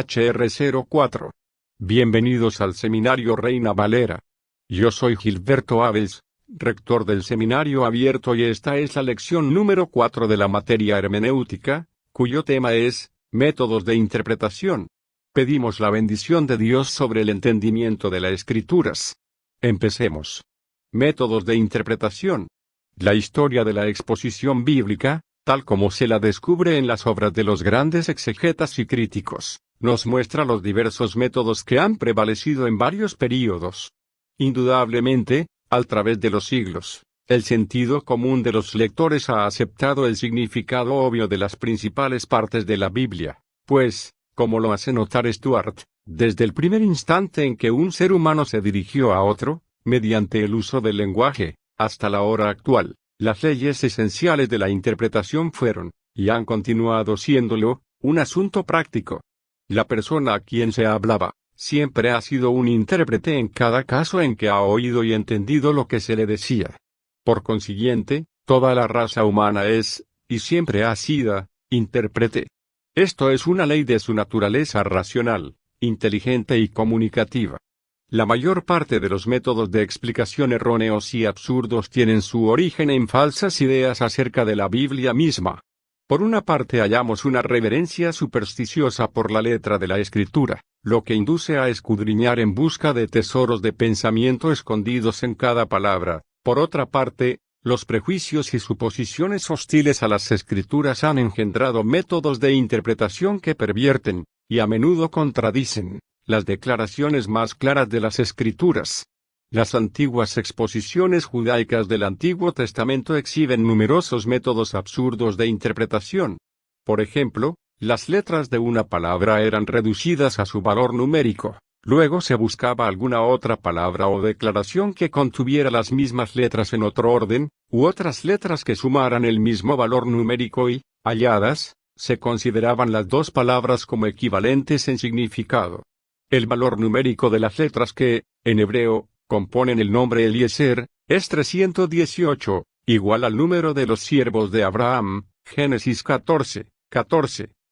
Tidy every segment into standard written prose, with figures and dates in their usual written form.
HR04. Bienvenidos al Seminario Reina Valera. Yo soy Gilberto Abels, rector del Seminario Abierto, y esta es la lección número 4 de la materia hermenéutica, cuyo tema es métodos de interpretación. Pedimos la bendición de Dios sobre el entendimiento de las Escrituras. Empecemos. Métodos de interpretación. La historia de la exposición bíblica, tal como se la descubre en las obras de los grandes exegetas y críticos, nos muestra los diversos métodos que han prevalecido en varios períodos. Indudablemente, a través de los siglos, el sentido común de los lectores ha aceptado el significado obvio de las principales partes de la Biblia, pues, como lo hace notar Stuart, desde el primer instante en que un ser humano se dirigió a otro, mediante el uso del lenguaje, hasta la hora actual, las leyes esenciales de la interpretación fueron, y han continuado siéndolo, un asunto práctico. La persona a quien se hablaba, siempre ha sido un intérprete en cada caso en que ha oído y entendido lo que se le decía. Por consiguiente, toda la raza humana es, y siempre ha sido, intérprete. Esto es una ley de su naturaleza racional, inteligente y comunicativa. La mayor parte de los métodos de explicación erróneos y absurdos tienen su origen en falsas ideas acerca de la Biblia misma. Por una parte hallamos una reverencia supersticiosa por la letra de la Escritura, lo que induce a escudriñar en busca de tesoros de pensamiento escondidos en cada palabra. Por otra parte, los prejuicios y suposiciones hostiles a las Escrituras han engendrado métodos de interpretación que pervierten, y a menudo contradicen, las declaraciones más claras de las Escrituras. Las antiguas exposiciones judaicas del Antiguo Testamento exhiben numerosos métodos absurdos de interpretación. Por ejemplo, las letras de una palabra eran reducidas a su valor numérico, luego se buscaba alguna otra palabra o declaración que contuviera las mismas letras en otro orden, u otras letras que sumaran el mismo valor numérico y, halladas, se consideraban las dos palabras como equivalentes en significado. El valor numérico de las letras que, en hebreo, componen el nombre Eliezer, es 318, igual al número de los siervos de Abraham, Génesis 14,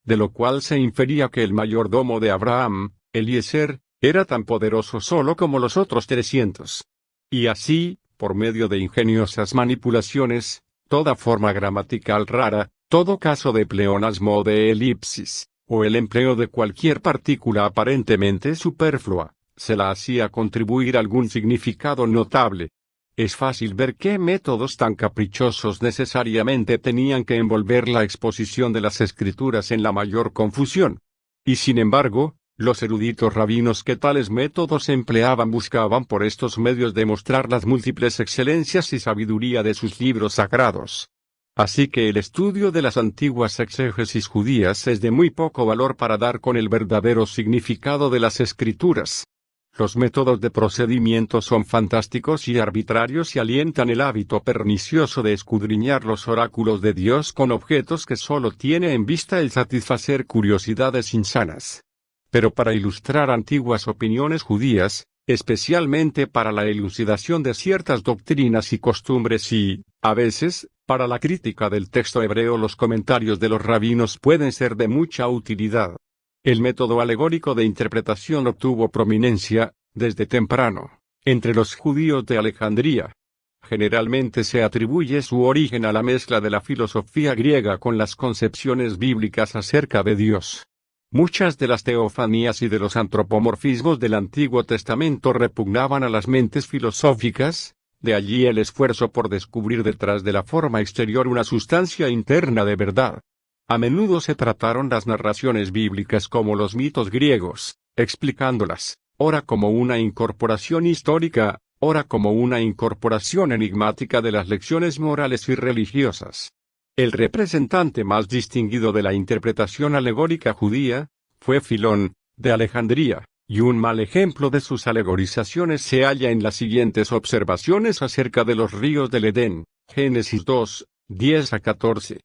de lo cual se infería que el mayordomo de Abraham, Eliezer, era tan poderoso solo como los otros 300. Y así, por medio de ingeniosas manipulaciones, toda forma gramatical rara, todo caso de pleonasmo o de elipsis, o el empleo de cualquier partícula aparentemente superflua, se la hacía contribuir algún significado notable. Es fácil ver qué métodos tan caprichosos necesariamente tenían que envolver la exposición de las Escrituras en la mayor confusión. Y sin embargo, los eruditos rabinos que tales métodos empleaban buscaban por estos medios demostrar las múltiples excelencias y sabiduría de sus libros sagrados. Así que el estudio de las antiguas exégesis judías es de muy poco valor para dar con el verdadero significado de las Escrituras. Los métodos de procedimiento son fantásticos y arbitrarios y alientan el hábito pernicioso de escudriñar los oráculos de Dios con objetos que solo tiene en vista el satisfacer curiosidades insanas. Pero para ilustrar antiguas opiniones judías, especialmente para la elucidación de ciertas doctrinas y costumbres y, a veces, para la crítica del texto hebreo, los comentarios de los rabinos pueden ser de mucha utilidad. El método alegórico de interpretación obtuvo prominencia, desde temprano, entre los judíos de Alejandría. Generalmente se atribuye su origen a la mezcla de la filosofía griega con las concepciones bíblicas acerca de Dios. Muchas de las teofanías y de los antropomorfismos del Antiguo Testamento repugnaban a las mentes filosóficas, de allí el esfuerzo por descubrir detrás de la forma exterior una sustancia interna de verdad. A menudo se trataron las narraciones bíblicas como los mitos griegos, explicándolas, ora como una incorporación histórica, ora como una incorporación enigmática de las lecciones morales y religiosas. El representante más distinguido de la interpretación alegórica judía fue Filón, de Alejandría, y un mal ejemplo de sus alegorizaciones se halla en las siguientes observaciones acerca de los ríos del Edén, Génesis 2, 10-14.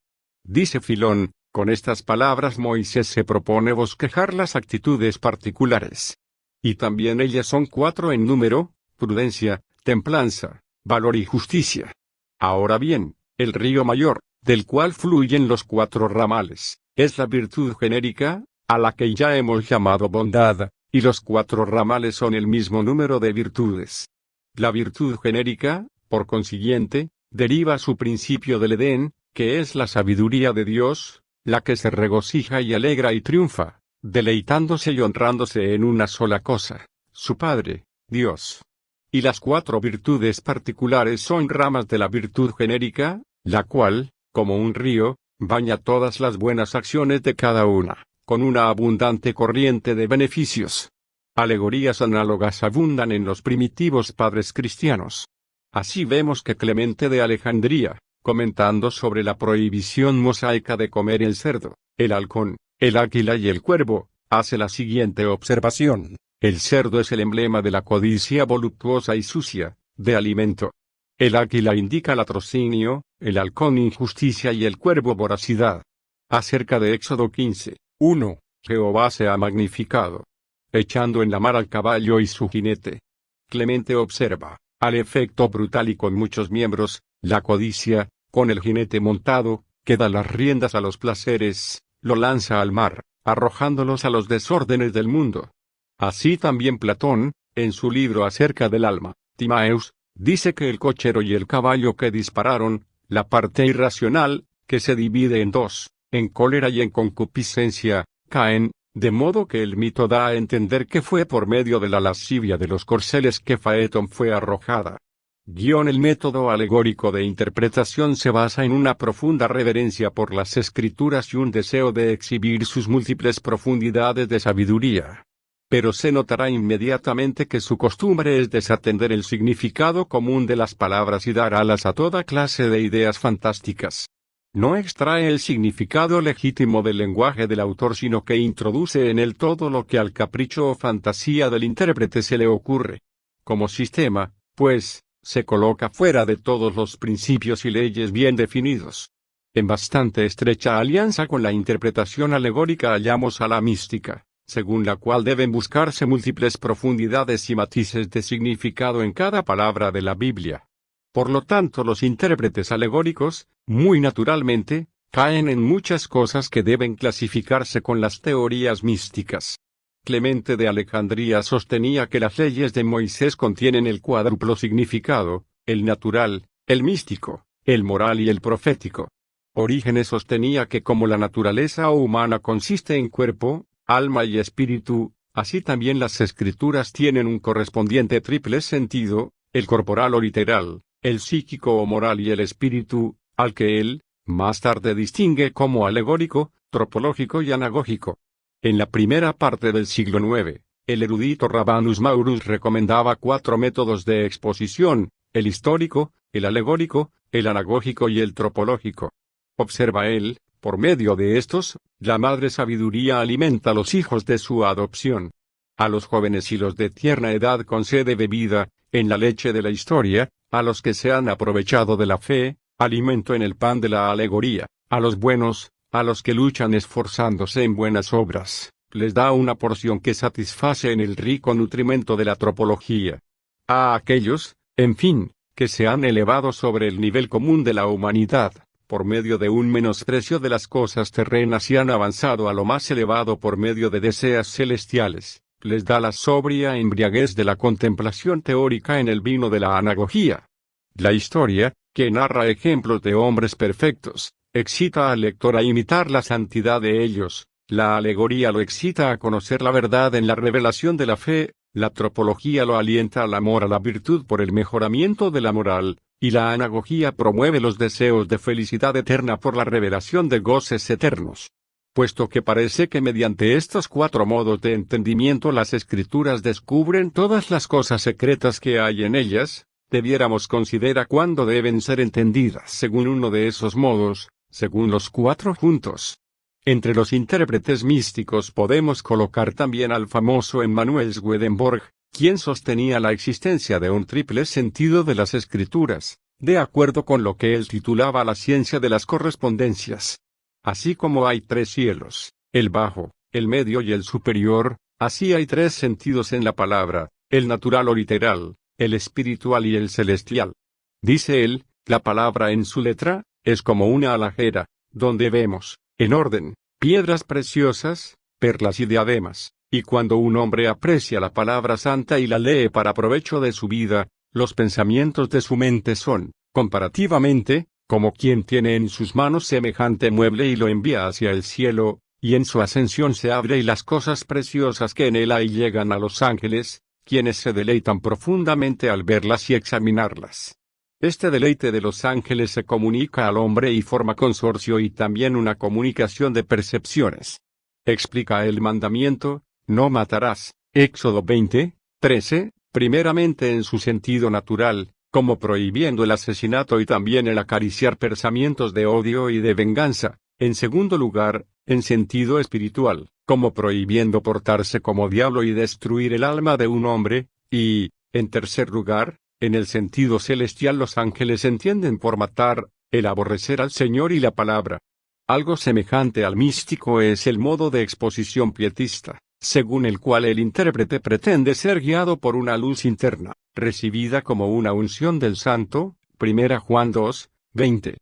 Dice Filón, con estas palabras Moisés se propone bosquejar las actitudes particulares. Y también ellas son 4 en número: prudencia, templanza, valor y justicia. Ahora bien, el río mayor, del cual fluyen los 4 ramales, es la virtud genérica, a la que ya hemos llamado bondad, y los 4 ramales son el mismo número de virtudes. La virtud genérica, por consiguiente, deriva su principio del Edén, que es la sabiduría de Dios, la que se regocija y alegra y triunfa, deleitándose y honrándose en una sola cosa, su Padre, Dios. Y las 4 virtudes particulares son ramas de la virtud genérica, la cual, como un río, baña todas las buenas acciones de cada una, con una abundante corriente de beneficios. Alegorías análogas abundan en los primitivos padres cristianos. Así vemos que Clemente de Alejandría, comentando sobre la prohibición mosaica de comer el cerdo, el halcón, el águila y el cuervo, hace la siguiente observación: el cerdo es el emblema de la codicia voluptuosa y sucia, de alimento. El águila indica latrocinio, el halcón injusticia y el cuervo voracidad. Acerca de Éxodo 15:1, Jehová sea magnificado, echando en la mar al caballo y su jinete. Clemente observa, al efecto brutal y con muchos miembros, la codicia, con el jinete montado, que da las riendas a los placeres, lo lanza al mar, arrojándolos a los desórdenes del mundo. Así también Platón, en su libro acerca del alma, Timaeus, dice que el cochero y el caballo que dispararon, la parte irracional, que se divide en 2, en cólera y en concupiscencia, caen, de modo que el mito da a entender que fue por medio de la lascivia de los corceles que Faetón fue arrojada. El método alegórico de interpretación se basa en una profunda reverencia por las escrituras y un deseo de exhibir sus múltiples profundidades de sabiduría. Pero se notará inmediatamente que su costumbre es desatender el significado común de las palabras y dar alas a toda clase de ideas fantásticas. No extrae el significado legítimo del lenguaje del autor, sino que introduce en él todo lo que al capricho o fantasía del intérprete se le ocurre. Como sistema, pues, se coloca fuera de todos los principios y leyes bien definidos. En bastante estrecha alianza con la interpretación alegórica hallamos a la mística, según la cual deben buscarse múltiples profundidades y matices de significado en cada palabra de la Biblia. Por lo tanto, los intérpretes alegóricos, muy naturalmente, caen en muchas cosas que deben clasificarse con las teorías místicas. Clemente de Alejandría sostenía que las leyes de Moisés contienen el cuádruplo significado, el natural, el místico, el moral y el profético. Orígenes sostenía que como la naturaleza humana consiste en cuerpo, alma y espíritu, así también las escrituras tienen un correspondiente triple sentido, el corporal o literal, el psíquico o moral y el espíritu, al que él, más tarde distingue como alegórico, tropológico y anagógico. En la primera parte del siglo IX, el erudito Rabanus Maurus recomendaba 4 métodos de exposición: el histórico, el alegórico, el anagógico y el tropológico. Observa él, por medio de estos, la madre sabiduría alimenta a los hijos de su adopción. A los jóvenes y los de tierna edad concede bebida, en la leche de la historia, a los que se han aprovechado de la fe, alimento en el pan de la alegoría, a los buenos, a los que luchan esforzándose en buenas obras, les da una porción que satisface en el rico nutrimento de la tropología. A aquellos, en fin, que se han elevado sobre el nivel común de la humanidad, por medio de un menosprecio de las cosas terrenas y han avanzado a lo más elevado por medio de deseos celestiales, les da la sobria embriaguez de la contemplación teórica en el vino de la anagogía. La historia, que narra ejemplos de hombres perfectos, excita al lector a imitar la santidad de ellos. La alegoría lo excita a conocer la verdad en la revelación de la fe, la tropología lo alienta al amor a la virtud por el mejoramiento de la moral, y la anagogía promueve los deseos de felicidad eterna por la revelación de goces eternos. Puesto que parece que mediante estos 4 modos de entendimiento las escrituras descubren todas las cosas secretas que hay en ellas, debiéramos considerar cuándo deben ser entendidas según uno de esos modos, según los 4 juntos. Entre los intérpretes místicos podemos colocar también al famoso Emanuel Swedenborg, quien sostenía la existencia de un triple sentido de las escrituras, de acuerdo con lo que él titulaba la ciencia de las correspondencias. Así como hay 3 cielos, el bajo, el medio y el superior, así hay 3 sentidos en la palabra, el natural o literal, el espiritual y el celestial. Dice él, la palabra en su letra, es como una alajera, donde vemos, en orden, piedras preciosas, perlas y diademas, y cuando un hombre aprecia la palabra santa y la lee para provecho de su vida, los pensamientos de su mente son, comparativamente, como quien tiene en sus manos semejante mueble y lo envía hacia el cielo, y en su ascensión se abre y las cosas preciosas que en él hay llegan a los ángeles, quienes se deleitan profundamente al verlas y examinarlas. Este deleite de los ángeles se comunica al hombre y forma consorcio y también una comunicación de percepciones. Explica el mandamiento, no matarás, Éxodo 20:13, primeramente en su sentido natural, como prohibiendo el asesinato y también el acariciar pensamientos de odio y de venganza; en segundo lugar, en sentido espiritual, como prohibiendo portarse como diablo y destruir el alma de un hombre; y, en tercer lugar, en el sentido celestial los ángeles entienden por matar, el aborrecer al Señor y la palabra. Algo semejante al místico es el modo de exposición pietista, según el cual el intérprete pretende ser guiado por una luz interna, recibida como una unción del Santo, 1 Juan 2:20.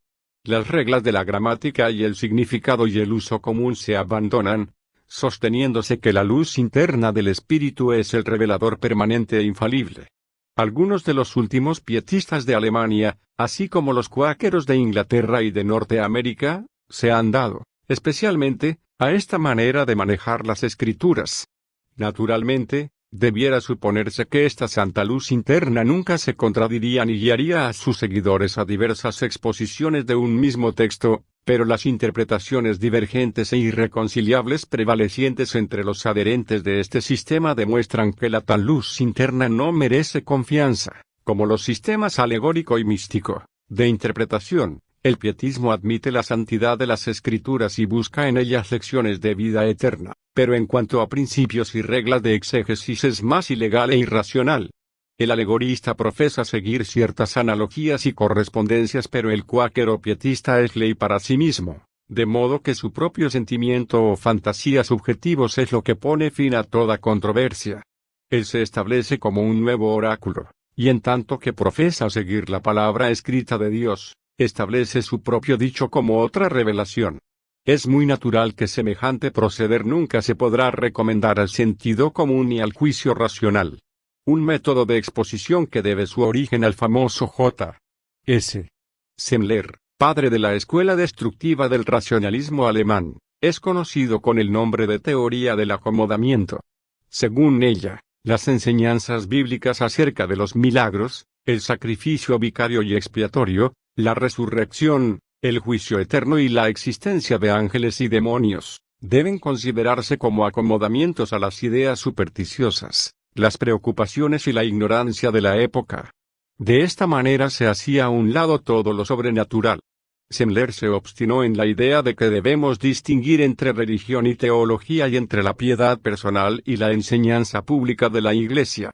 Las reglas de la gramática y el significado y el uso común se abandonan, sosteniéndose que la luz interna del Espíritu es el revelador permanente e infalible. Algunos de los últimos pietistas de Alemania, así como los cuáqueros de Inglaterra y de Norteamérica, se han dado, especialmente, a esta manera de manejar las Escrituras. Naturalmente, debiera suponerse que esta santa luz interna nunca se contradiría ni guiaría a sus seguidores a diversas exposiciones de un mismo texto, pero las interpretaciones divergentes e irreconciliables prevalecientes entre los adherentes de este sistema demuestran que la tal luz interna no merece confianza. Como los sistemas alegórico y místico, de interpretación, el pietismo admite la santidad de las Escrituras y busca en ellas lecciones de vida eterna, pero en cuanto a principios y reglas de exégesis es más ilegal e irracional. El alegorista profesa seguir ciertas analogías y correspondencias, pero el cuáquero pietista es ley para sí mismo, de modo que su propio sentimiento o fantasía subjetivos es lo que pone fin a toda controversia. Él se establece como un nuevo oráculo, y en tanto que profesa seguir la palabra escrita de Dios, establece su propio dicho como otra revelación. Es muy natural que semejante proceder nunca se podrá recomendar al sentido común ni al juicio racional. Un método de exposición que debe su origen al famoso J. S. Semler, padre de la escuela destructiva del racionalismo alemán, es conocido con el nombre de teoría del acomodamiento. Según ella, las enseñanzas bíblicas acerca de los milagros, el sacrificio vicario y expiatorio, la resurrección, el juicio eterno y la existencia de ángeles y demonios, deben considerarse como acomodamientos a las ideas supersticiosas, las preocupaciones y la ignorancia de la época. De esta manera se hacía a un lado todo lo sobrenatural. Semler se obstinó en la idea de que debemos distinguir entre religión y teología y entre la piedad personal y la enseñanza pública de la Iglesia.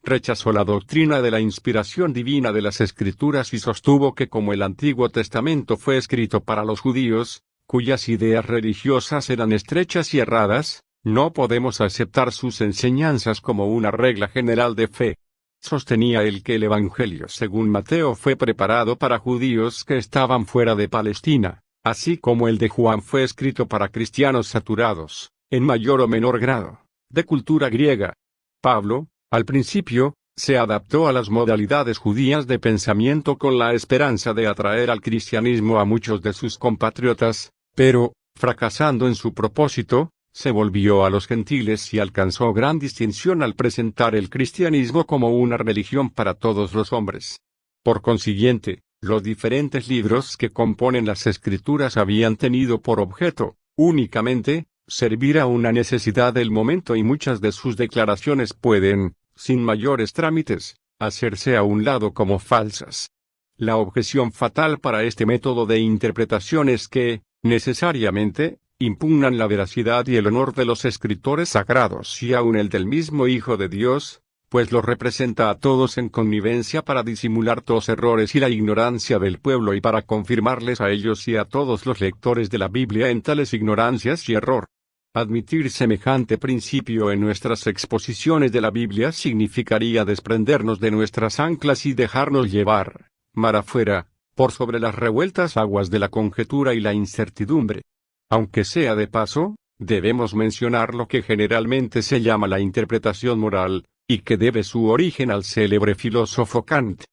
Rechazó la doctrina de la inspiración divina de las Escrituras y sostuvo que como el Antiguo Testamento fue escrito para los judíos, cuyas ideas religiosas eran estrechas y erradas, no podemos aceptar sus enseñanzas como una regla general de fe. Sostenía él que el Evangelio según Mateo fue preparado para judíos que estaban fuera de Palestina, así como el de Juan fue escrito para cristianos saturados, en mayor o menor grado, de cultura griega. Pablo, al principio, se adaptó a las modalidades judías de pensamiento con la esperanza de atraer al cristianismo a muchos de sus compatriotas, pero, fracasando en su propósito, se volvió a los gentiles y alcanzó gran distinción al presentar el cristianismo como una religión para todos los hombres. Por consiguiente, los diferentes libros que componen las Escrituras habían tenido por objeto, únicamente, servir a una necesidad del momento y muchas de sus declaraciones pueden, sin mayores trámites, hacerse a un lado como falsas. La objeción fatal para este método de interpretación es que, necesariamente, impugnan la veracidad y el honor de los escritores sagrados y aun el del mismo Hijo de Dios, pues los representa a todos en connivencia para disimular los errores y la ignorancia del pueblo y para confirmarles a ellos y a todos los lectores de la Biblia en tales ignorancias y error. Admitir semejante principio en nuestras exposiciones de la Biblia significaría desprendernos de nuestras anclas y dejarnos llevar, mar afuera, por sobre las revueltas aguas de la conjetura y la incertidumbre. Aunque sea de paso, Debemos mencionar lo que generalmente se llama la interpretación moral, y que debe su origen al célebre filósofo Kant.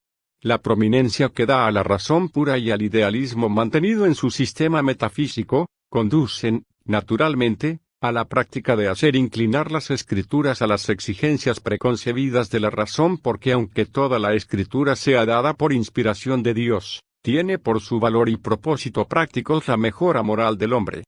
La prominencia que da a la razón pura y al idealismo mantenido en su sistema metafísico, conducen, naturalmente, a la práctica de hacer inclinar las escrituras a las exigencias preconcebidas de la razón, porque aunque toda la escritura sea dada por inspiración de Dios, tiene por su valor y propósito prácticos la mejora moral del hombre.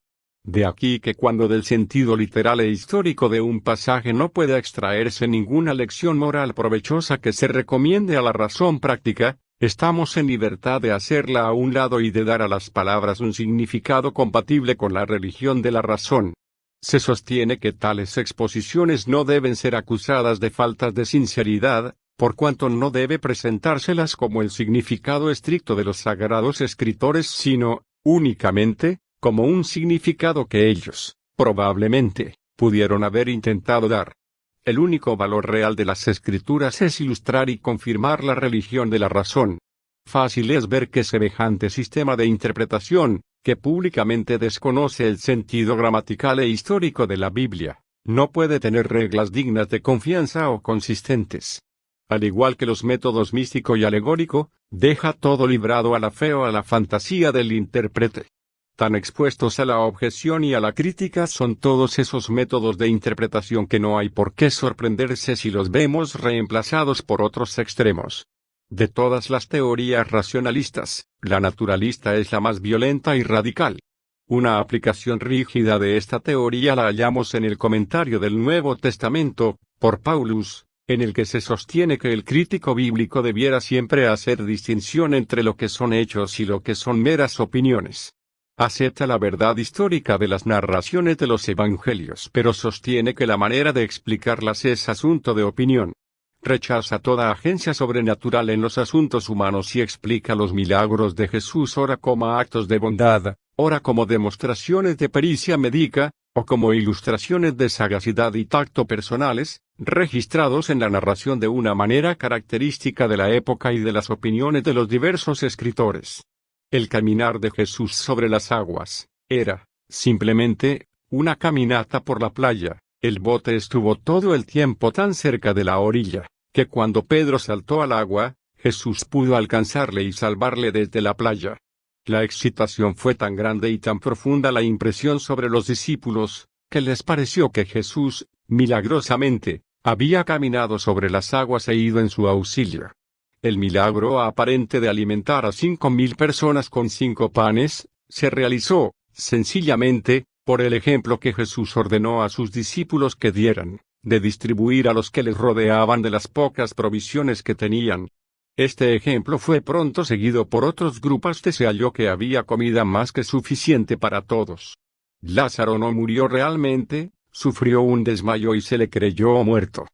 De aquí que cuando del sentido literal e histórico de un pasaje no pueda extraerse ninguna lección moral provechosa que se recomiende a la razón práctica, estamos en libertad de hacerla a un lado y de dar a las palabras un significado compatible con la religión de la razón. Se sostiene que tales exposiciones no deben ser acusadas de faltas de sinceridad, por cuanto no debe presentárselas como el significado estricto de los sagrados escritores, sino, únicamente, como un significado que ellos, probablemente, pudieron haber intentado dar. El único valor real de las escrituras es ilustrar y confirmar la religión de la razón. Fácil es ver que semejante sistema de interpretación, que públicamente desconoce el sentido gramatical e histórico de la Biblia, no puede tener reglas dignas de confianza o consistentes. Al igual que los métodos místico y alegórico, deja todo librado a la fe o a la fantasía del intérprete. Tan expuestos a la objeción y a la crítica son todos esos métodos de interpretación que no hay por qué sorprenderse si los vemos reemplazados por otros extremos. De todas las teorías racionalistas, la naturalista es la más violenta y radical. Una aplicación rígida de esta teoría la hallamos en el comentario del Nuevo Testamento, por Paulus, en el que se sostiene que el crítico bíblico debiera siempre hacer distinción entre lo que son hechos y lo que son meras opiniones. Acepta la verdad histórica de las narraciones de los evangelios, pero sostiene que la manera de explicarlas es asunto de opinión. Rechaza toda agencia sobrenatural en los asuntos humanos y explica los milagros de Jesús ora como actos de bondad, ora como demostraciones de pericia médica, o como ilustraciones de sagacidad y tacto personales, registrados en la narración de una manera característica de la época y de las opiniones de los diversos escritores. El caminar de Jesús sobre las aguas era, simplemente, una caminata por la playa. El bote estuvo todo el tiempo tan cerca de la orilla, que cuando Pedro saltó al agua, Jesús pudo alcanzarle y salvarle desde la playa. La excitación fue tan grande y tan profunda la impresión sobre los discípulos, que les pareció que Jesús, milagrosamente, había caminado sobre las aguas e ido en su auxilio. El milagro aparente de alimentar a 5.000 personas con 5 panes, se realizó, sencillamente, por el ejemplo que Jesús ordenó a sus discípulos que dieran, de distribuir a los que les rodeaban de las pocas provisiones que tenían. Este ejemplo fue pronto seguido por otros grupos y se halló que había comida más que suficiente para todos. Lázaro no murió realmente, sufrió un desmayo y se le creyó muerto.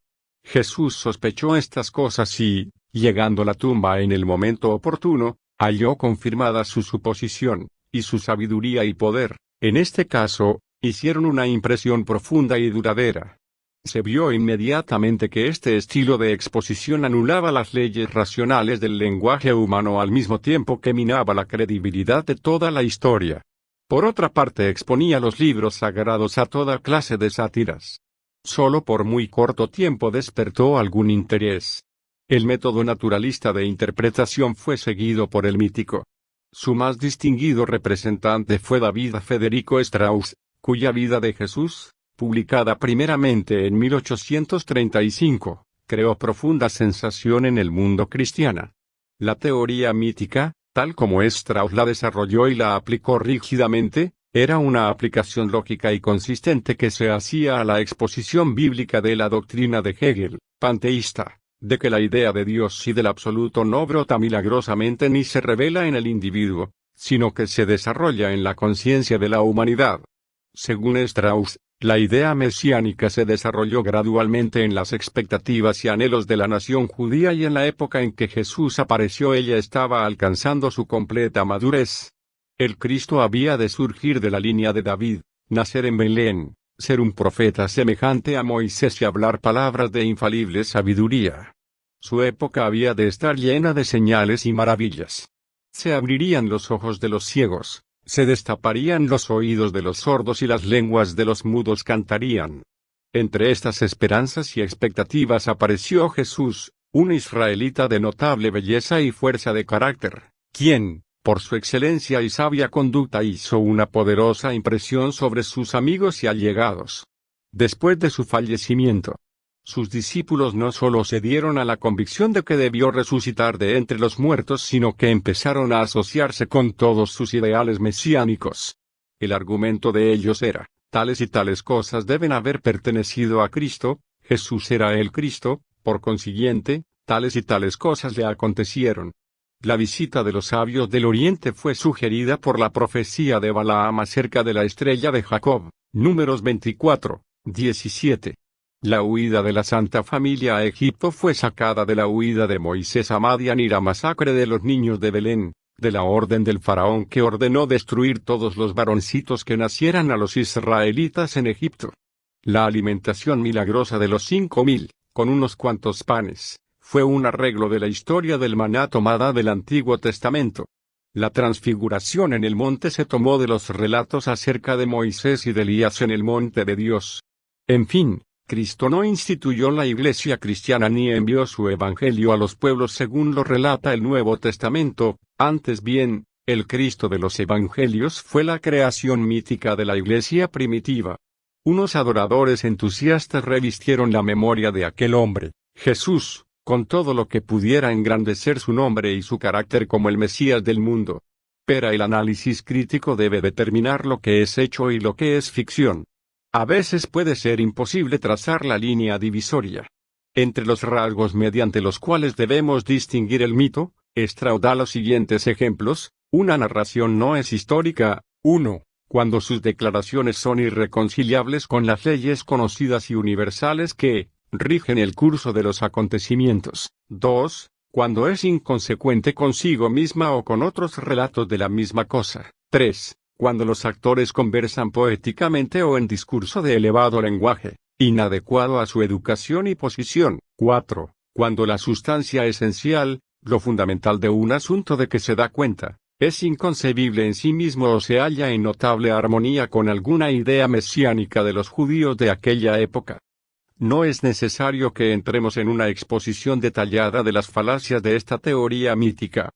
Jesús sospechó estas cosas y, llegando a la tumba en el momento oportuno, halló confirmada su suposición, y su sabiduría y poder, en este caso, hicieron una impresión profunda y duradera. Se vio inmediatamente que este estilo de exposición anulaba las leyes racionales del lenguaje humano al mismo tiempo que minaba la credibilidad de toda la historia. Por otra parte, exponía los libros sagrados a toda clase de sátiras. Solo por muy corto tiempo despertó algún interés. El método naturalista de interpretación fue seguido por el mítico. Su más distinguido representante fue David Federico Strauss, cuya Vida de Jesús, publicada primeramente en 1835, creó profunda sensación en el mundo cristiano. La teoría mítica, tal como Strauss la desarrolló y la aplicó rígidamente, era una aplicación lógica y consistente que se hacía a la exposición bíblica de la doctrina de Hegel, panteísta, de que la idea de Dios y del absoluto no brota milagrosamente ni se revela en el individuo, sino que se desarrolla en la conciencia de la humanidad. Según Strauss, la idea mesiánica se desarrolló gradualmente en las expectativas y anhelos de la nación judía y en la época en que Jesús apareció ella estaba alcanzando su completa madurez. El Cristo había de surgir de la línea de David, nacer en Belén, ser un profeta semejante a Moisés y hablar palabras de infalible sabiduría. Su época había de estar llena de señales y maravillas. Se abrirían los ojos de los ciegos, Se destaparían los oídos de los sordos y las lenguas de los mudos cantarían. Entre estas esperanzas y expectativas apareció Jesús, un israelita de notable belleza y fuerza de carácter, quien, por su excelencia y sabia conducta, hizo una poderosa impresión sobre sus amigos y allegados. Después de su fallecimiento, sus discípulos no solo se dieron a la convicción de que debió resucitar de entre los muertos, sino que empezaron a asociarse con todos sus ideales mesiánicos. El argumento de ellos era: tales y tales cosas deben haber pertenecido a Cristo, Jesús era el Cristo, por consiguiente, tales y tales cosas le acontecieron. La visita de los sabios del Oriente fue sugerida por la profecía de Balaam acerca de la estrella de Jacob, Números 24, 17. La huida de la Santa Familia a Egipto fue sacada de la huida de Moisés a Madián y la masacre de los niños de Belén, de la orden del faraón que ordenó destruir todos los varoncitos que nacieran a los israelitas en Egipto. La alimentación milagrosa de los 5.000, con unos cuantos panes, fue un arreglo de la historia del maná tomada del Antiguo Testamento. La transfiguración en el monte se tomó de los relatos acerca de Moisés y de Elías en el monte de Dios. En fin, Cristo no instituyó la iglesia cristiana ni envió su evangelio a los pueblos según lo relata el Nuevo Testamento, antes bien, el Cristo de los evangelios fue la creación mítica de la iglesia primitiva. Unos adoradores entusiastas revistieron la memoria de aquel hombre, Jesús, con todo lo que pudiera engrandecer su nombre y su carácter como el Mesías del mundo. Pero el análisis crítico debe determinar lo que es hecho y lo que es ficción. A veces puede ser imposible trazar la línea divisoria entre los rasgos mediante los cuales debemos distinguir el mito. Strauss da los siguientes ejemplos: una narración no es histórica, 1. Cuando sus declaraciones son irreconciliables con las leyes conocidas y universales que rigen el curso de los acontecimientos; 2. Cuando es inconsecuente consigo misma o con otros relatos de la misma cosa; 3. Cuando los actores conversan poéticamente o en discurso de elevado lenguaje, inadecuado a su educación y posición; 4. Cuando la sustancia esencial, lo fundamental de un asunto de que se da cuenta, es inconcebible en sí mismo o se halla en notable armonía con alguna idea mesiánica de los judíos de aquella época. No es necesario que entremos en una exposición detallada de las falacias de esta teoría mítica.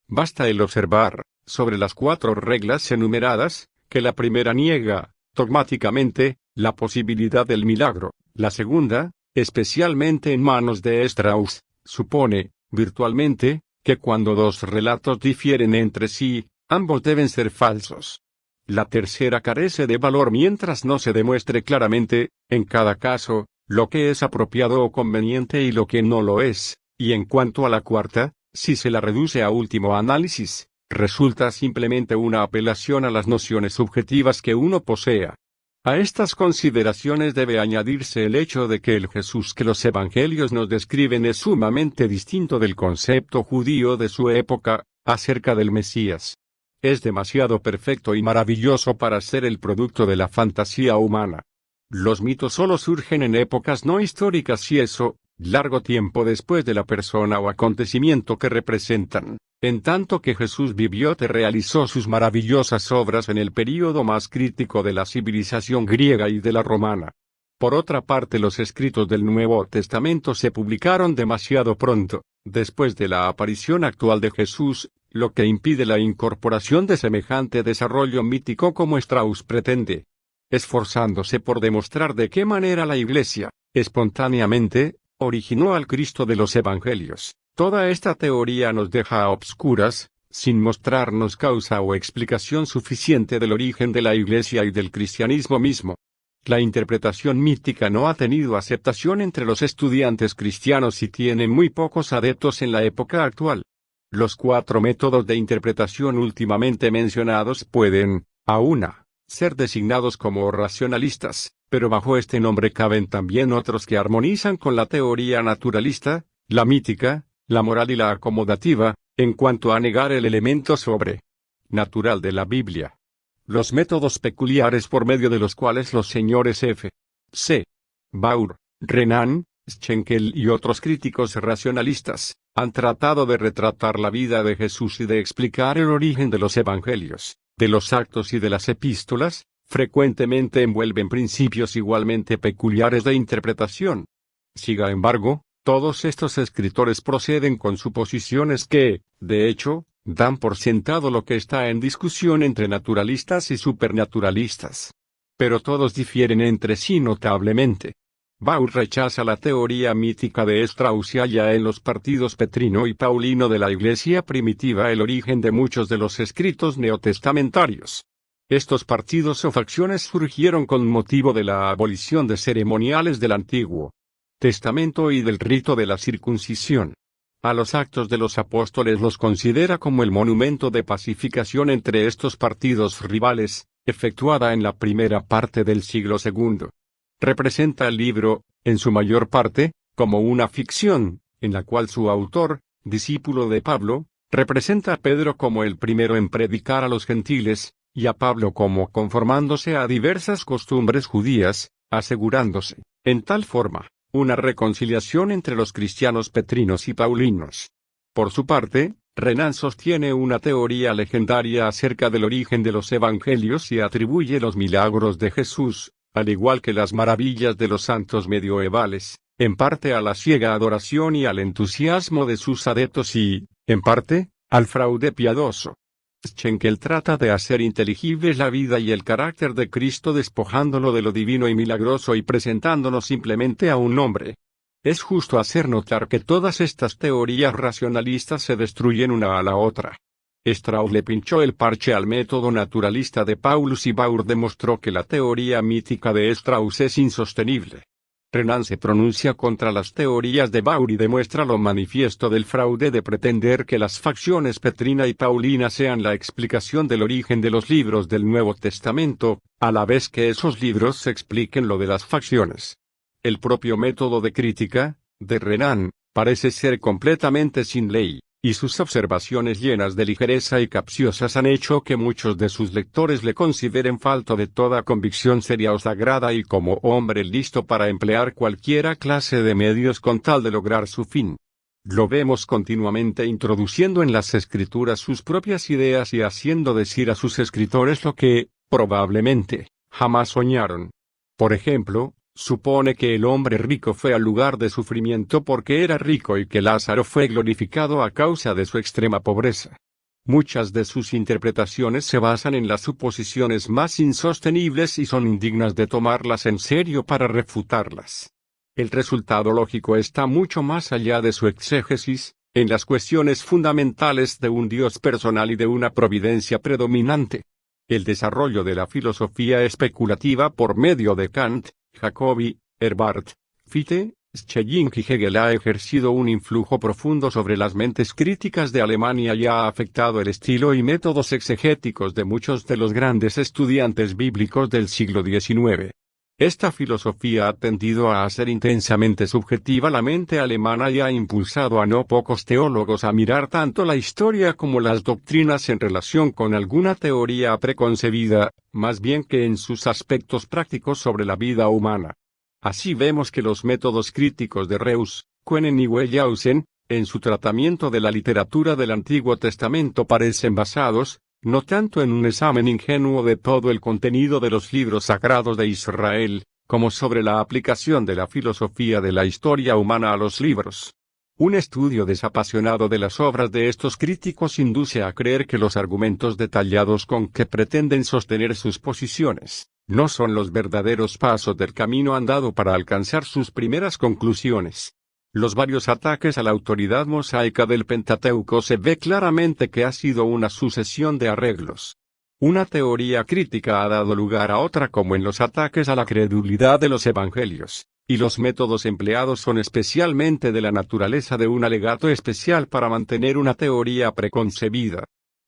Basta el observar, sobre las 4 reglas enumeradas, que la primera niega, dogmáticamente, la posibilidad del milagro; la segunda, especialmente en manos de Strauss, supone, virtualmente, que cuando dos relatos difieren entre sí, ambos deben ser falsos. La tercera carece de valor mientras no se demuestre claramente, en cada caso, lo que es apropiado o conveniente y lo que no lo es, y en cuanto a la cuarta, si se la reduce a último análisis, resulta simplemente una apelación a las nociones subjetivas que uno posea. A estas consideraciones debe añadirse el hecho de que el Jesús que los evangelios nos describen es sumamente distinto del concepto judío de su época, acerca del Mesías. Es demasiado perfecto y maravilloso para ser el producto de la fantasía humana. Los mitos solo surgen en épocas no históricas y eso, largo tiempo después de la persona o acontecimiento que representan. En tanto que Jesús vivió y realizó sus maravillosas obras en el período más crítico de la civilización griega y de la romana. Por otra parte, los escritos del Nuevo Testamento se publicaron demasiado pronto, después de la aparición actual de Jesús, lo que impide la incorporación de semejante desarrollo mítico como Strauss pretende. Esforzándose por demostrar de qué manera la Iglesia, espontáneamente, originó al Cristo de los Evangelios, toda esta teoría nos deja a obscuras, sin mostrarnos causa o explicación suficiente del origen de la Iglesia y del cristianismo mismo. La interpretación mítica no ha tenido aceptación entre los estudiantes cristianos y tiene muy pocos adeptos en la época actual. Los 4 métodos de interpretación últimamente mencionados pueden, a una, ser designados como racionalistas, pero bajo este nombre caben también otros que armonizan con la teoría naturalista, la mítica, la moral y la acomodativa, en cuanto a negar el elemento sobrenatural de la Biblia. Los métodos peculiares por medio de los cuales los señores F. C. Baur, Renan, Schenkel y otros críticos racionalistas han tratado de retratar la vida de Jesús y de explicar el origen de los evangelios, de los Actos y de las Epístolas, frecuentemente envuelven principios igualmente peculiares de interpretación. Sin embargo, todos estos escritores proceden con suposiciones que, de hecho, dan por sentado lo que está en discusión entre naturalistas y supernaturalistas. Pero todos difieren entre sí notablemente. Baur rechaza la teoría mítica de Strauss y halla en los partidos petrino y paulino de la Iglesia primitiva el origen de muchos de los escritos neotestamentarios. Estos partidos o facciones surgieron con motivo de la abolición de ceremoniales del Antiguo Testamento y del rito de la circuncisión. A los Actos de los Apóstoles los considera como el monumento de pacificación entre estos partidos rivales, efectuada en la primera parte del siglo II. Representa el libro, en su mayor parte, como una ficción, en la cual su autor, discípulo de Pablo, representa a Pedro como el primero en predicar a los gentiles, y a Pablo como conformándose a diversas costumbres judías, asegurándose, en tal forma, una reconciliación entre los cristianos petrinos y paulinos. Por su parte, Renan sostiene una teoría legendaria acerca del origen de los evangelios y atribuye los milagros de Jesús, al igual que las maravillas de los santos medievales, en parte a la ciega adoración y al entusiasmo de sus adeptos y, en parte, al fraude piadoso. Schenkel trata de hacer inteligibles la vida y el carácter de Cristo despojándolo de lo divino y milagroso y presentándonos simplemente a un hombre. Es justo hacer notar que todas estas teorías racionalistas se destruyen una a la otra. Strauss le pinchó el parche al método naturalista de Paulus y Baur demostró que la teoría mítica de Strauss es insostenible. Renan se pronuncia contra las teorías de Baur y demuestra lo manifiesto del fraude de pretender que las facciones petrina y paulina sean la explicación del origen de los libros del Nuevo Testamento, a la vez que esos libros expliquen lo de las facciones. El propio método de crítica, de Renan, parece ser completamente sin ley, y sus observaciones llenas de ligereza y capciosas han hecho que muchos de sus lectores le consideren falto de toda convicción seria o sagrada y como hombre listo para emplear cualquiera clase de medios con tal de lograr su fin. Lo vemos continuamente introduciendo en las escrituras sus propias ideas y haciendo decir a sus escritores lo que, probablemente, jamás soñaron. Por ejemplo, supone que el hombre rico fue al lugar de sufrimiento porque era rico y que Lázaro fue glorificado a causa de su extrema pobreza. Muchas de sus interpretaciones se basan en las suposiciones más insostenibles y son indignas de tomarlas en serio para refutarlas. El resultado lógico está mucho más allá de su exégesis, en las cuestiones fundamentales de un Dios personal y de una providencia predominante. El desarrollo de la filosofía especulativa por medio de Kant, Jacobi, Herbart, Fichte, Schelling y Hegel ha ejercido un influjo profundo sobre las mentes críticas de Alemania y ha afectado el estilo y métodos exegéticos de muchos de los grandes estudiantes bíblicos del siglo XIX. Esta filosofía ha tendido a hacer intensamente subjetiva la mente alemana y ha impulsado a no pocos teólogos a mirar tanto la historia como las doctrinas en relación con alguna teoría preconcebida, más bien que en sus aspectos prácticos sobre la vida humana. Así vemos que los métodos críticos de Reuss, Koenen y Wellhausen, en su tratamiento de la literatura del Antiguo Testamento parecen basados, no tanto en un examen ingenuo de todo el contenido de los libros sagrados de Israel, como sobre la aplicación de la filosofía de la historia humana a los libros. Un estudio desapasionado de las obras de estos críticos induce a creer que los argumentos detallados con que pretenden sostener sus posiciones, no son los verdaderos pasos del camino andado para alcanzar sus primeras conclusiones. Los varios ataques a la autoridad mosaica del Pentateuco se ve claramente que ha sido una sucesión de arreglos. Una teoría crítica ha dado lugar a otra como en los ataques a la credulidad de los evangelios, y los métodos empleados son especialmente de la naturaleza de un alegato especial para mantener una teoría preconcebida.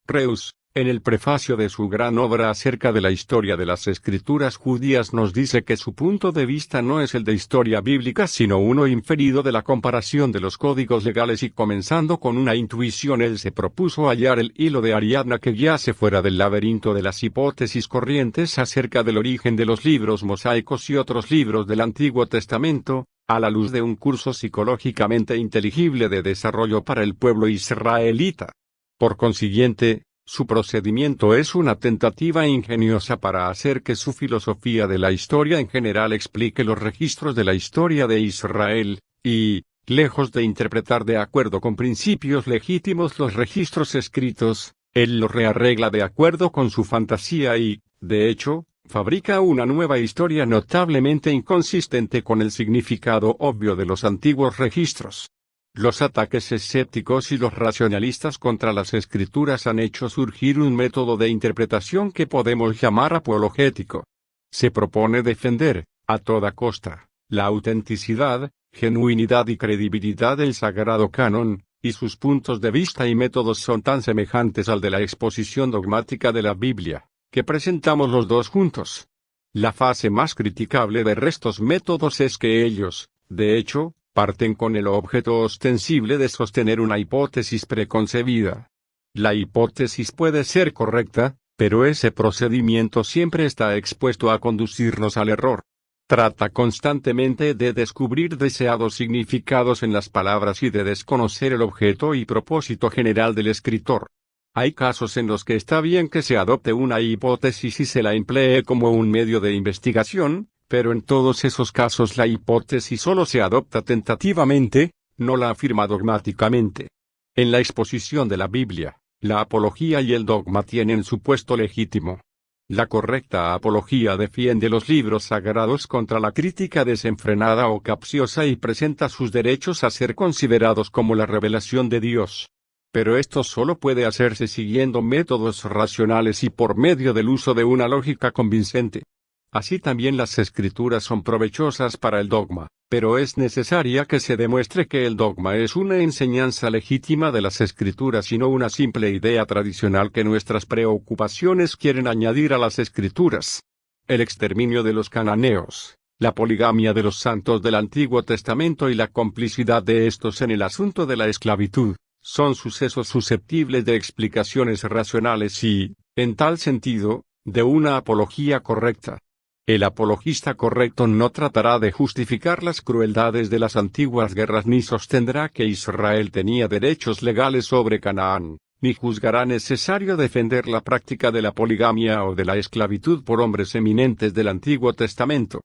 Reuss, en el prefacio de su gran obra acerca de la historia de las escrituras judías nos dice que su punto de vista no es el de historia bíblica sino uno inferido de la comparación de los códigos legales y comenzando con una intuición él se propuso hallar el hilo de Ariadna que yace fuera del laberinto de las hipótesis corrientes acerca del origen de los libros mosaicos y otros libros del Antiguo Testamento, a la luz de un curso psicológicamente inteligible de desarrollo para el pueblo israelita. Por consiguiente, Su procedimiento es una tentativa ingeniosa para hacer que su filosofía de la historia en general explique los registros de la historia de Israel, y, lejos de interpretar de acuerdo con principios legítimos los registros escritos, él los rearregla de acuerdo con su fantasía y, de hecho, fabrica una nueva historia notablemente inconsistente con el significado obvio de los antiguos registros. Los ataques escépticos y los racionalistas contra las escrituras han hecho surgir un método de interpretación que podemos llamar apologético. Se propone defender, a toda costa, la autenticidad, genuinidad y credibilidad del Sagrado Canon, y sus puntos de vista y métodos son tan semejantes al de la exposición dogmática de la Biblia, que presentamos los dos juntos. La fase más criticable de estos métodos es que ellos, de hecho, parten con el objeto ostensible de sostener una hipótesis preconcebida. La hipótesis puede ser correcta, pero ese procedimiento siempre está expuesto a conducirnos al error. Trata constantemente de descubrir deseados significados en las palabras y de desconocer el objeto y propósito general del escritor. Hay casos en los que está bien que se adopte una hipótesis y se la emplee como un medio de investigación, pero en todos esos casos la hipótesis solo se adopta tentativamente, no la afirma dogmáticamente. En la exposición de la Biblia, la apología y el dogma tienen su puesto legítimo. La correcta apología defiende los libros sagrados contra la crítica desenfrenada o capciosa y presenta sus derechos a ser considerados como la revelación de Dios. Pero esto solo puede hacerse siguiendo métodos racionales y por medio del uso de una lógica convincente. Así también las escrituras son provechosas para el dogma, pero es necesaria que se demuestre que el dogma es una enseñanza legítima de las escrituras y no una simple idea tradicional que nuestras preocupaciones quieren añadir a las escrituras. El exterminio de los cananeos, la poligamia de los santos del Antiguo Testamento y la complicidad de estos en el asunto de la esclavitud, son sucesos susceptibles de explicaciones racionales y, en tal sentido, de una apología correcta. El apologista correcto no tratará de justificar las crueldades de las antiguas guerras ni sostendrá que Israel tenía derechos legales sobre Canaán, ni juzgará necesario defender la práctica de la poligamia o de la esclavitud por hombres eminentes del Antiguo Testamento.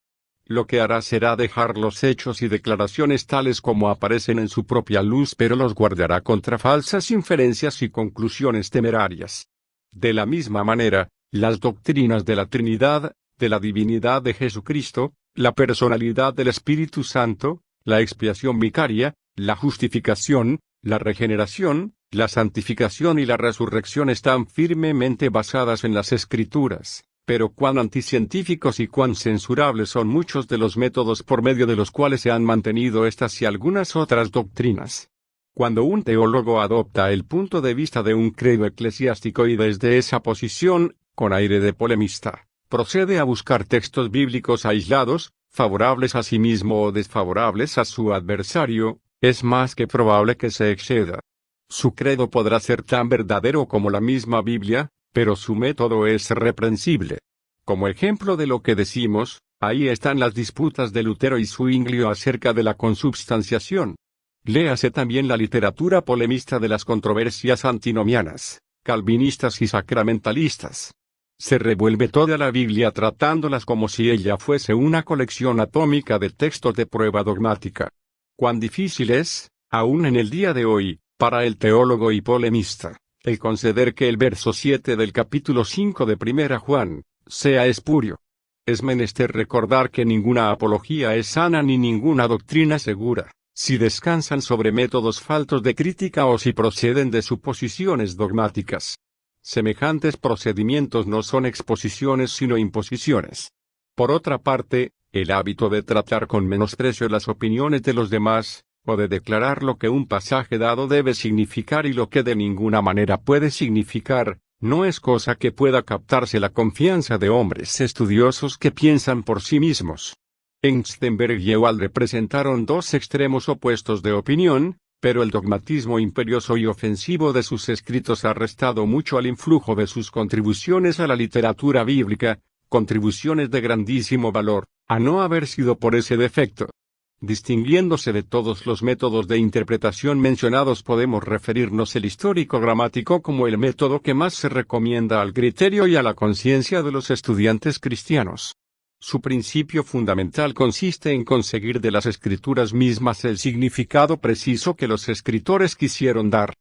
Lo que hará será dejar los hechos y declaraciones tales como aparecen en su propia luz, pero los guardará contra falsas inferencias y conclusiones temerarias. De la misma manera, las doctrinas de la Trinidad, de la divinidad de Jesucristo, la personalidad del Espíritu Santo, la expiación vicaria, la justificación, la regeneración, la santificación y la resurrección están firmemente basadas en las Escrituras, pero cuán anticientíficos y cuán censurables son muchos de los métodos por medio de los cuales se han mantenido estas y algunas otras doctrinas. Cuando un teólogo adopta el punto de vista de un credo eclesiástico y desde esa posición, con aire de polemista, procede a buscar textos bíblicos aislados, favorables a sí mismo o desfavorables a su adversario, es más que probable que se exceda. Su credo podrá ser tan verdadero como la misma Biblia, pero su método es reprensible. Como ejemplo de lo que decimos, ahí están las disputas de Lutero y Zwinglio acerca de la consubstanciación. Léase también la literatura polemista de las controversias antinomianas, calvinistas y sacramentalistas. Se revuelve toda la Biblia tratándolas como si ella fuese una colección atómica de textos de prueba dogmática. Cuán difícil es, aún en el día de hoy, para el teólogo y polemista, el conceder que el verso 7 del capítulo 5 de 1 Juan, sea espurio. Es menester recordar que ninguna apología es sana ni ninguna doctrina segura, si descansan sobre métodos faltos de crítica o si proceden de suposiciones dogmáticas. Semejantes procedimientos no son exposiciones sino imposiciones. Por otra parte, el hábito de tratar con menosprecio las opiniones de los demás, o de declarar lo que un pasaje dado debe significar y lo que de ninguna manera puede significar, no es cosa que pueda captarse la confianza de hombres estudiosos que piensan por sí mismos. Enztenberg y Ewald representaron dos extremos opuestos de opinión, pero el dogmatismo imperioso y ofensivo de sus escritos ha restado mucho al influjo de sus contribuciones a la literatura bíblica, contribuciones de grandísimo valor, a no haber sido por ese defecto. Distinguiéndose de todos los métodos de interpretación mencionados, podemos referirnos el histórico-gramático como el método que más se recomienda al criterio y a la conciencia de los estudiantes cristianos. Su principio fundamental consiste en conseguir de las escrituras mismas el significado preciso que los escritores quisieron dar.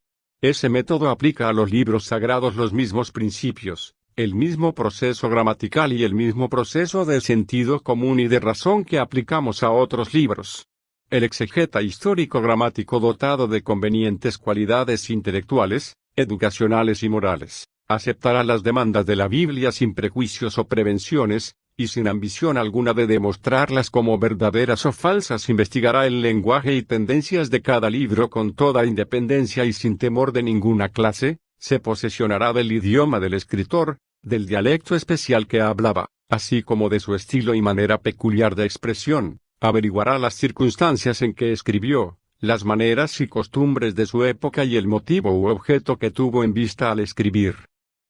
Ese método aplica a los libros sagrados los mismos principios, el mismo proceso gramatical y el mismo proceso de sentido común y de razón que aplicamos a otros libros. El exegeta histórico-gramático, dotado de convenientes cualidades intelectuales, educacionales y morales, aceptará las demandas de la Biblia sin prejuicios o prevenciones, y sin ambición alguna de demostrarlas como verdaderas o falsas. Investigará el lenguaje y tendencias de cada libro con toda independencia y sin temor de ninguna clase. Se posesionará del idioma del escritor, del dialecto especial que hablaba, así como de su estilo y manera peculiar de expresión. Averiguará las circunstancias en que escribió, las maneras y costumbres de su época y el motivo u objeto que tuvo en vista al escribir.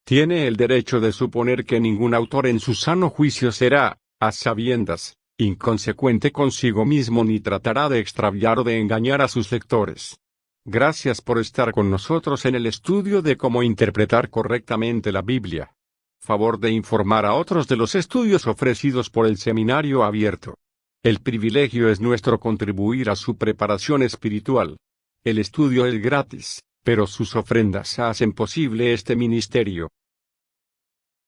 Tiene el derecho de suponer que ningún autor en su sano juicio será, a sabiendas, inconsecuente consigo mismo ni tratará de extraviar o de engañar a sus lectores. Gracias por estar con nosotros en el estudio de cómo interpretar correctamente la Biblia. Favor de informar a otros de los estudios ofrecidos por el Seminario Abierto. El privilegio es nuestro contribuir a su preparación espiritual. El estudio es gratis, pero sus ofrendas hacen posible este ministerio.